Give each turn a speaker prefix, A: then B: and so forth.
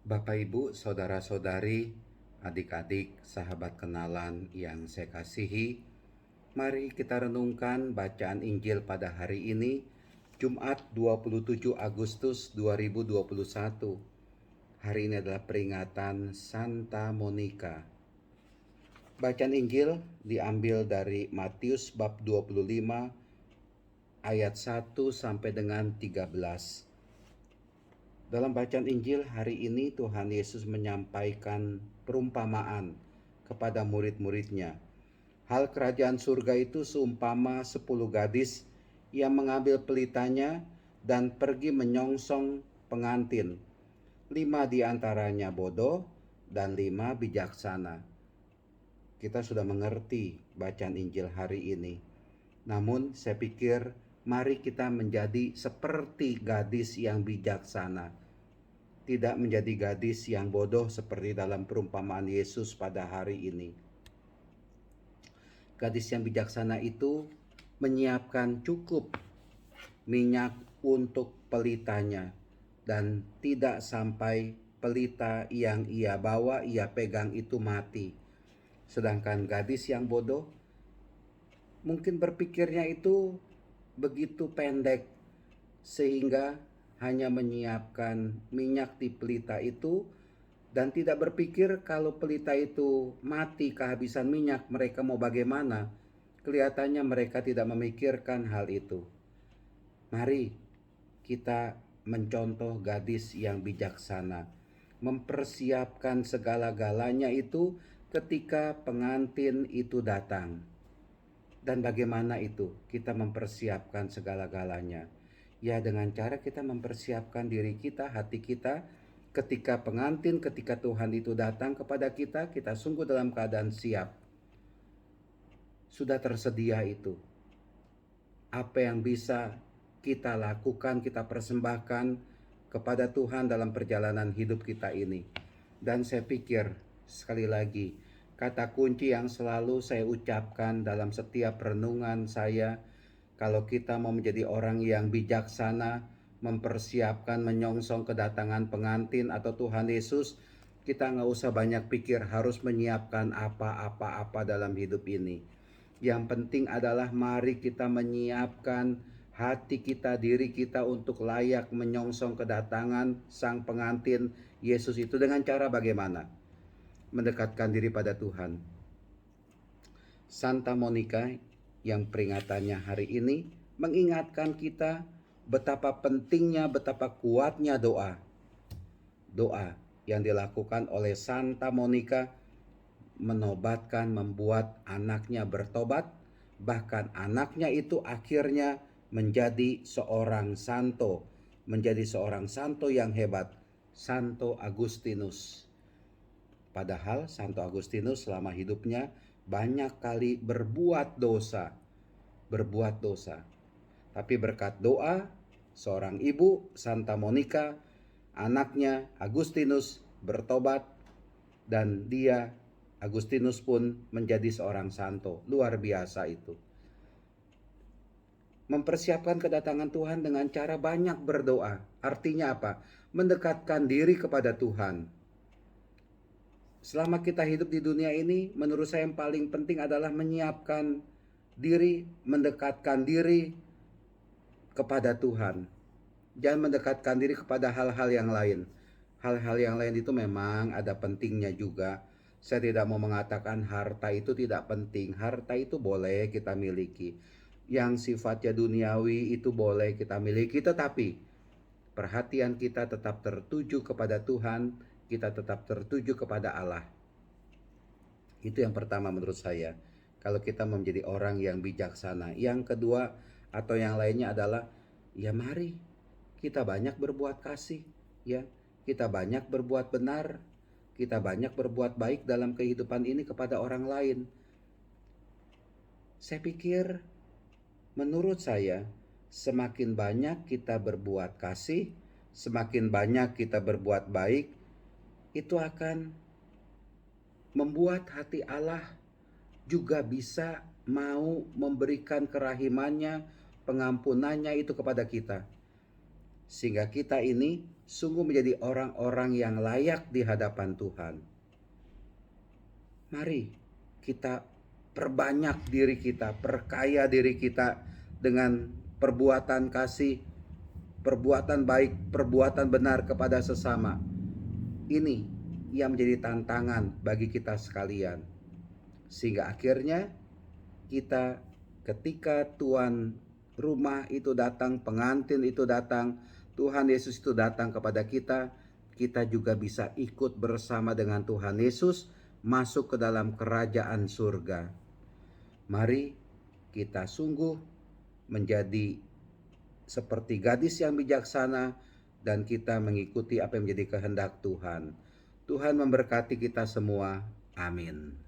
A: Bapak, Ibu, saudara-saudari, adik-adik, sahabat kenalan yang saya kasihi, mari kita renungkan bacaan Injil pada hari ini, Jumat 27 Agustus 2021. Hari ini adalah peringatan Santa Monica. Bacaan Injil diambil dari Matius bab 25 ayat 1 sampai dengan 13. Dalam bacaan Injil hari ini Tuhan Yesus menyampaikan perumpamaan kepada murid-muridnya. Hal kerajaan surga itu seumpama 10 gadis yang mengambil pelitanya dan pergi menyongsong pengantin. 5 diantaranya bodoh dan 5 bijaksana. Kita sudah mengerti bacaan Injil hari ini. Namun saya pikir mari kita menjadi seperti gadis yang bijaksana. Tidak menjadi gadis yang bodoh seperti dalam perumpamaan Yesus pada hari ini. Gadis yang bijaksana itu menyiapkan cukup minyak untuk pelitanya dan tidak sampai pelita yang ia bawa, ia pegang itu mati. Sedangkan gadis yang bodoh mungkin berpikirnya itu begitu pendek sehingga hanya menyiapkan minyak di pelita itu dan tidak berpikir kalau pelita itu mati kehabisan minyak mereka mau bagaimana. Kelihatannya mereka tidak memikirkan hal itu. Mari kita mencontoh gadis yang bijaksana, mempersiapkan segala-galanya itu ketika pengantin itu datang. Dan bagaimana itu kita mempersiapkan segala-galanya? Ya, dengan cara kita mempersiapkan diri kita, hati kita, ketika pengantin, ketika Tuhan itu datang kepada kita, kita sungguh dalam keadaan siap. Sudah tersedia itu. Apa yang bisa kita lakukan, kita persembahkan kepada Tuhan dalam perjalanan hidup kita ini. Dan saya pikir, sekali lagi, kata kunci yang selalu saya ucapkan dalam setiap renungan saya, kalau kita mau menjadi orang yang bijaksana, mempersiapkan menyongsong kedatangan pengantin atau Tuhan Yesus, kita nggak usah banyak pikir harus menyiapkan apa-apa dalam hidup ini. Yang penting adalah mari kita menyiapkan hati kita, diri kita untuk layak menyongsong kedatangan sang pengantin Yesus itu dengan cara bagaimana? Mendekatkan diri pada Tuhan. Santa Monica yang peringatannya hari ini mengingatkan kita betapa pentingnya, betapa kuatnya doa. Doa yang dilakukan oleh Santa Monica menobatkan, membuat anaknya bertobat, bahkan anaknya itu akhirnya menjadi seorang santo, menjadi seorang santo yang hebat, Santo Agustinus. Padahal Santo Agustinus selama hidupnya banyak kali berbuat dosa. Tapi berkat doa seorang ibu, Santa Monica, anaknya Agustinus bertobat dan dia Agustinus pun menjadi seorang santo. Luar biasa itu. Mempersiapkan kedatangan Tuhan dengan cara banyak berdoa. Artinya apa? Mendekatkan diri kepada Tuhan. Selama kita hidup di dunia ini, menurut saya yang paling penting adalah menyiapkan diri, mendekatkan diri kepada Tuhan. Jangan mendekatkan diri kepada hal-hal yang lain. Hal-hal yang lain itu memang ada pentingnya juga. Saya tidak mau mengatakan harta itu tidak penting. Harta itu boleh kita miliki. Yang sifatnya duniawi itu boleh kita miliki. Tetapi perhatian kita tetap tertuju kepada Tuhan. Kita tetap tertuju kepada Allah. Itu yang pertama menurut saya. Kalau kita menjadi orang yang bijaksana. Yang kedua atau yang lainnya adalah ya mari kita banyak berbuat kasih, ya. Kita banyak berbuat benar, kita banyak berbuat baik dalam kehidupan ini kepada orang lain. Saya pikir, menurut saya, semakin banyak kita berbuat kasih, semakin banyak kita berbuat baik, itu akan membuat hati Allah juga bisa mau memberikan kerahimannya, pengampunannya itu kepada kita. Sehingga kita ini sungguh menjadi orang-orang yang layak di hadapan Tuhan. Mari kita perbanyak diri kita, perkaya diri kita dengan perbuatan kasih, perbuatan baik, perbuatan benar kepada sesama. Ini yang menjadi tantangan bagi kita sekalian. Sehingga akhirnya kita ketika tuan rumah itu datang, pengantin itu datang, Tuhan Yesus itu datang kepada kita, kita juga bisa ikut bersama dengan Tuhan Yesus masuk ke dalam kerajaan surga. Mari kita sungguh menjadi seperti gadis yang bijaksana dan kita mengikuti apa yang menjadi kehendak Tuhan. Tuhan memberkati kita semua. Amin.